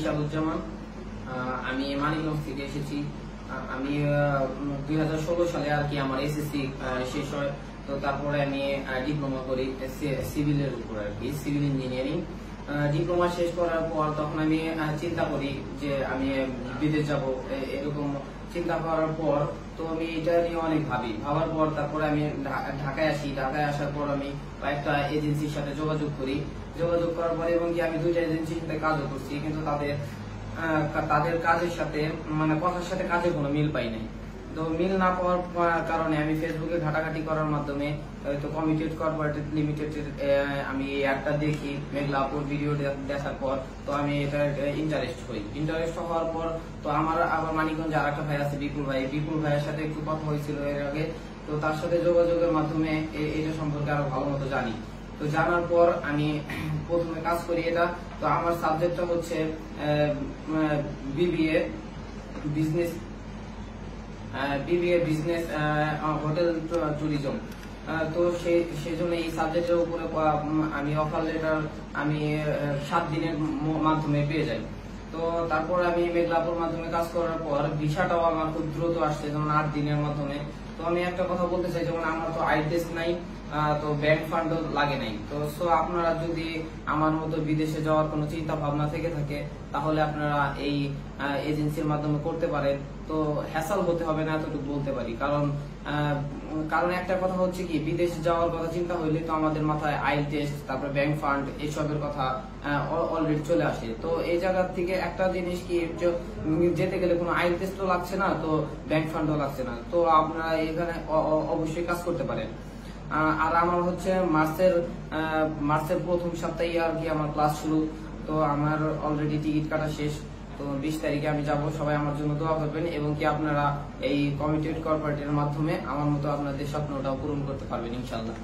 নিশাদুজ্জামান। আমি মানিকগঞ্জ থেকে এসেছি। আমি 2016 সালে আর কি আমার এসএসসি শেষ হয়। তো তারপরে আমি ডিপ্লোমা করি সিভিলের উপর আর কি, সিভিল ইঞ্জিনিয়ারিং। ডিপ্লোমা শেষ করার পর তখন আমি চিন্তা করি যে আমি বিদেশ যাব, এরকম চিন্তা করার পর তো আমি এটা নিয়ে অনেক ভাবার পর তারপরে আমি ঢাকায় আসি। ঢাকায় আসার পর আমি কয়েকটা এজেন্সির সাথে যোগাযোগ করার পরে এবং কি আমি দুইটা এজেন্সির সাথে কাজও করছি, কিন্তু তাদের কাজের সাথে মানে কথার সাথে কাজের কোনো মিল পাই নাই। তো মিল না পাওয়ার কারণে আমি ফেসবুকে ঘাটাঘাটি করার মাধ্যমে তো কমিটেড কর্পোরেটেড লিমিটেড আমি এই অ্যাডটা দেখি, মেঘলাপুর ভিডিও দেখার পর তো আমি এটা ইন্টারেস্ট হওয়ার পর তো আমার আবার মানিকগঞ্জে আর একটা ভাই আছে বিপুল ভাইয়ের সাথে একটু কথা হয়েছিল এর আগে। তো তার সাথে যোগাযোগের মাধ্যমে এটা সম্পর্কে আরো ভালো মতো জানি। তো জানার পর আমি প্রথমে কাজ করি এটা। তো আমার সাবজেক্টটা হচ্ছে বিবিএ বিজনেস হোটেল ট্যুরিজম। তো সেই জন্য এই সাবজেক্টের উপরে আমি অফার লেটার আমি 7 দিনের মাধ্যমে পেয়ে যাই। তো তারপর আমি মেঘলাপুর মাধ্যমে কাজ করার পর ভিসাটাও আমার খুব দ্রুত আসছে, যেমন 8 দিনের মাধ্যমে। তো আমি একটা কথা বলতে চাই, যেমন আমার তো আইটেস নাই, তো ব্যাংক ফান্ডও লাগে নাই। তো আপনারা যদি আমার মতো বিদেশে যাওয়ার কোনো চিন্তা ভাবনা থেকে থাকে তাহলে আপনারা এই এজেন্সির মাধ্যমে করতে পারেন। তো হ্যাসল হতে হবে না এতটুকু বলতে পারি, কারণ একটা কথা হচ্ছে কি, বিদেশ যাওয়ার কথা চিন্তা হইলে তো আমাদের মাথায় আইল টেস্ট, তারপরে ব্যাংক ফান্ড এসবের কথা অলরেডি চলে আসে। তো এই জায়গা থেকে একটা জিনিস কি, যেতে গেলে কোনো আইল টেস্টও লাগছে না, তো ব্যাংক ফান্ডও লাগছে না। তো আপনারা এখানে অবশ্যই কাজ করতে পারেন। আর আমার হচ্ছে মার্চের প্রথম সপ্তাহে আর কি আমার ক্লাস শুরু। তো আমার অলরেডি টিকিট কাটা শেষ। তো 20 তারিখে আমি যাব। সবাই আমার জন্য দোয়া করবেন এবং কি আপনারা এই কমিটেড কর্পোরেটের মাধ্যমে আমার মতো আপনাদের স্বপ্নটাও পূরণ করতে পারবেন ইনশাআল্লাহ।